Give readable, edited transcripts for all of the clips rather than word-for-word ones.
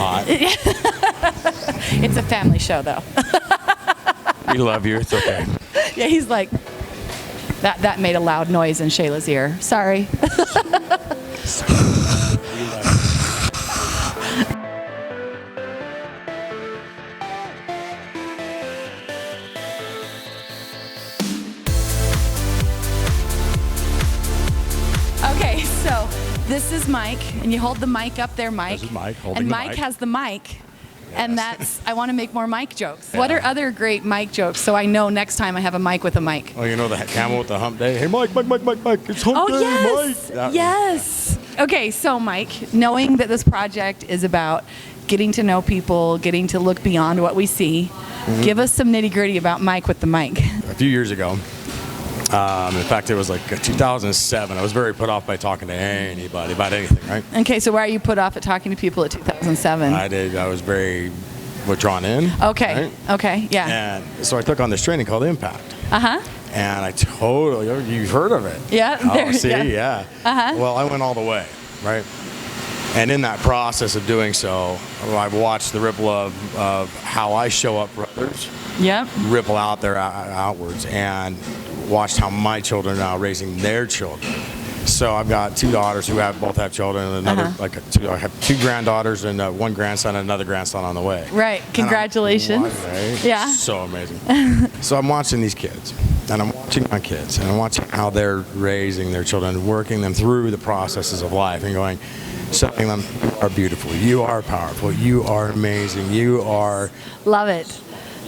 hot. It's a family show, though. We love you. It's okay. Yeah, he's like, that made a loud noise in Shayla's ear. Sorry. Okay, so this is Mike, and you hold the mic up there, Mike. This is Mike holding and the Mike mic. has the mic. And I want to make more mic jokes. What are other great mic jokes so I know next time I have a mic with a mic? Oh, you know the camel with the hump day? Hey, Mike, it's hump day, yes, Mike. yes. Okay, so Mike, knowing that this project is about getting to know people, getting to look beyond what we see, give us some nitty gritty about Mike with the mic. A few years ago, in fact, it was like 2007. I was very put off by talking to anybody about anything, right? Okay, so why are you put off at talking to people at 2007? I was very withdrawn in. Okay, right? okay, yeah. And so I took on this training called Impact. Uh-huh. And I totally, you've heard of it. Yeah. Oh, see, yeah. Uh-huh. Well, I went all the way, right? And in that process of doing so, I've watched the ripple of how I show up for others. Yep. Ripple out there outwards, and watched how my children are now raising their children. So I've got two daughters who both have children, and another I have two granddaughters and one grandson and another grandson on the way. Right. Congratulations. Right? Yeah. So amazing. So I'm watching these kids, and I'm watching my kids, and I'm watching how they're raising their children, working them through the processes of life, and going, showing them, you are beautiful, you are powerful, you are amazing, you are Love it.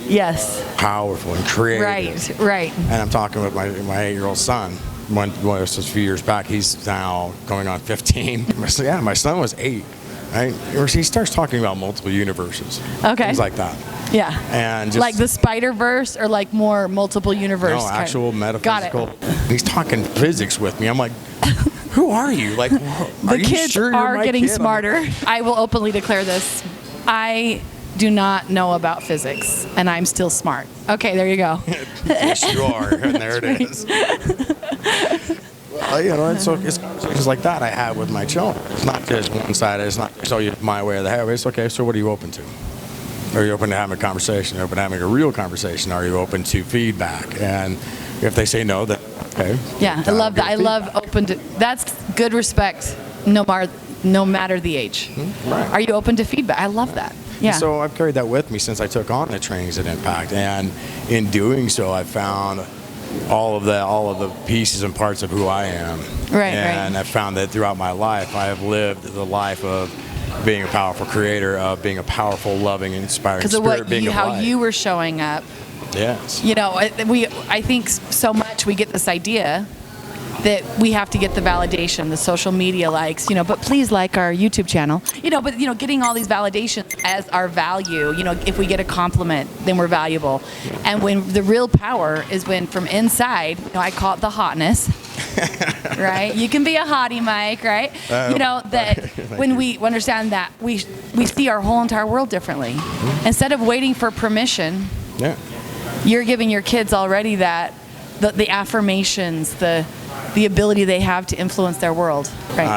Yes. powerful and creative. Right, right. And I'm talking with my 8-year-old son. This was a few years back. He's now going on 15. Yeah, my son was 8. Right? He starts talking about multiple universes. Okay. Things like that. Yeah. And just, like the Spider-Verse or like more multiple universe? No, actual metaphysical. Got it. He's talking physics with me. I'm like, who are you? Like, the kids are getting smarter. I will openly declare this. I do not know about physics, and I'm still smart. Okay, there you go. Yes, you are, and there it is. Well, it's conversations like that I have with my children. It's not just one sided. It's not just, you my way or the highway. It's okay, so what are you open to? Are you open to having a conversation? Are you open to having a real conversation? Are you open to feedback? And if they say no, then okay. Yeah, I love that. I love open to, that's good respect, no matter the age. Right. Are you open to feedback? I love that. Yeah. So I've carried that with me since I took on the trainings at Impact, and in doing so, I found all of the pieces and parts of who I am. Right. And I found that throughout my life, I have lived the life of being a powerful creator, of being a powerful, loving, inspiring spirit. Because of how you were showing up. Yes. I think so much we get this idea that we have to get the validation, the social media likes, but please like our YouTube channel, getting all these validations as our value, if we get a compliment, then we're valuable. And when the real power is when from inside, I call it the hotness, right? You can be a hottie, Mike, right? That when we understand that we see our whole entire world differently. Instead of waiting for permission, you're giving your kids already that, the affirmations, the ability they have to influence their world. Right.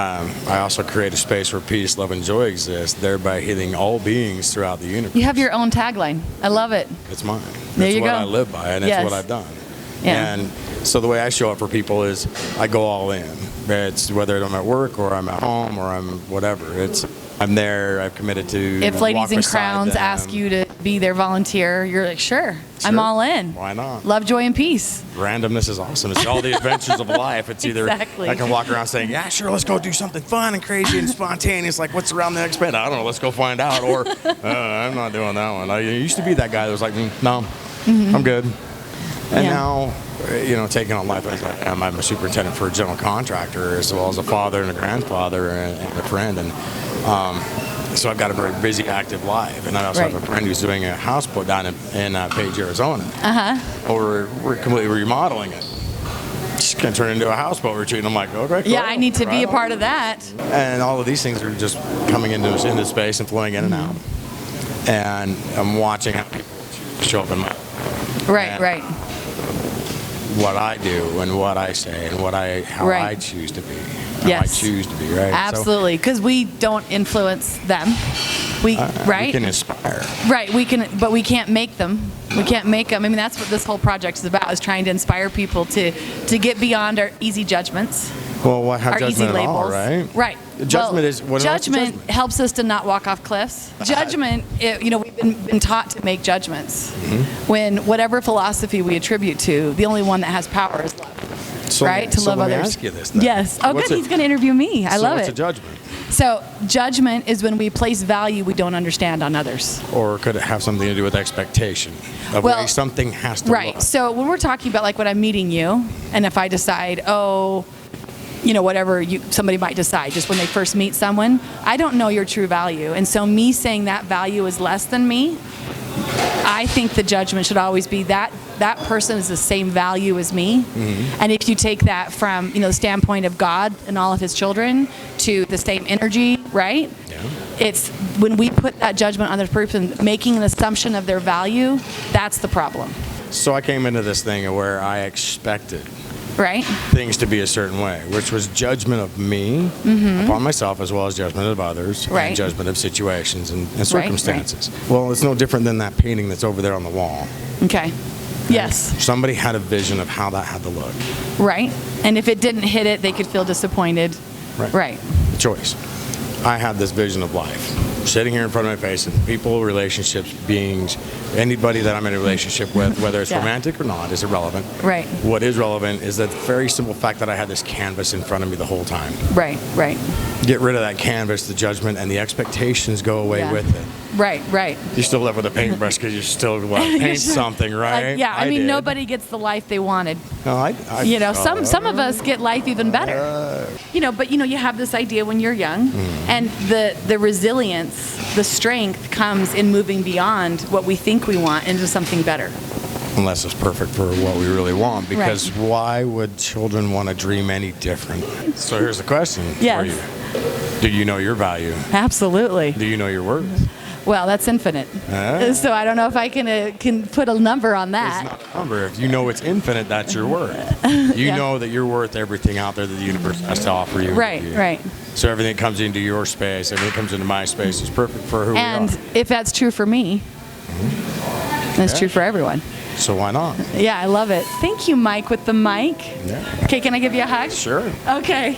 I also create a space where peace, love, and joy exist, thereby healing all beings throughout the universe. You have your own tagline. I love it. It's mine. There you go. It's what I live by, and it's what I've done. Yeah. And so the way I show up for people is I go all in. It's whether I'm at work or I'm at home or I'm whatever. I'm there. I've committed to. If Ladies in Crowns ask you to be their volunteer, you're like, sure, I'm all in. Why not? Love, joy, and peace. Randomness is awesome. It's all the adventures of life. It's either I can walk around saying, yeah, sure, let's go do something fun and crazy and spontaneous, like what's around the next bend? I don't know, let's go find out. Or I'm not doing that one. I used to be that guy that was like, no, I'm good. And now, taking on life as I'm a superintendent for a general contractor, as well as a father and a grandfather and a friend. And so I've got a very busy, active life. And I also have a friend who's doing a houseboat down in Page, Arizona. Well, we're completely remodeling it. It's going to turn into a houseboat retreat. And I'm like, okay, cool. Yeah, I need to be a part of that. And all of these things are just coming into space and flowing in and out. And I'm watching how people show up in my Right. What I do and what I say and how I choose to be. How I choose to be, right? Absolutely, because we don't influence them. Right? We can inspire. Right, but we can't make them. We can't make them. I mean, that's what this whole project is about, is trying to inspire people to get beyond our easy judgments. Well, what have our judgment easy at all, labels. right? Right. Judgment is what judgment helps us to not walk off cliffs. Judgment, we've been taught to make judgments. When whatever philosophy we attribute to, the only one that has power is love. So, right? To love let me others. ask you this then. Yes. Oh, good. He's going to interview me. I love it. What's a judgment? So judgment is when we place value we don't understand on others. Or could it have something to do with expectation of way something has to Right. look? So when we're talking about like when I'm meeting you, and if I decide, whatever somebody might decide just when they first meet someone, I don't know your true value. And so me saying that value is less than me, I think the judgment should always be that person is the same value as me. And if you take that from, the standpoint of God and all of his children to the same energy, right? Yeah. It's when we put that judgment on the person, making an assumption of their value, that's the problem. So I came into this thing where I expected right? things to be a certain way, which was judgment of me upon myself, as well as judgment of others, and judgment of situations and circumstances. Right. Well, it's no different than that painting that's over there on the wall. Okay. Yes. Somebody had a vision of how that had to look. Right. And if it didn't hit it, they could feel disappointed. Right. The choice. I had this vision of life sitting here in front of my face, and people, relationships, beings, anybody that I'm in a relationship with, whether it's romantic or not, is irrelevant. Right. What is relevant is the very simple fact that I had this canvas in front of me the whole time. Right. Get rid of that canvas, the judgment, and the expectations go away with it. Right. You still live with a paintbrush because you still want to paint something, right? I mean, nobody gets the life they wanted. No, some of us get life even better. But you have this idea when you're young, and the resilience, the strength comes in moving beyond what we think we want into something better. Unless it's perfect for what we really want, because why would children want to dream any different? So here's the question for you. Do you know your value? Absolutely. Do you know your worth? Well, that's infinite. So I don't know if I can put a number on that. It's not a number. If you know it's infinite, that's your worth. You know that you're worth everything out there that the universe has to offer you. Right. So everything that comes into your space, everything that comes into my space is perfect for who we are. And if that's true for me, that's true for everyone. So why not? Yeah, I love it. Thank you, Mike, with the mic. Yeah. Okay, can I give you a hug? Sure. Okay.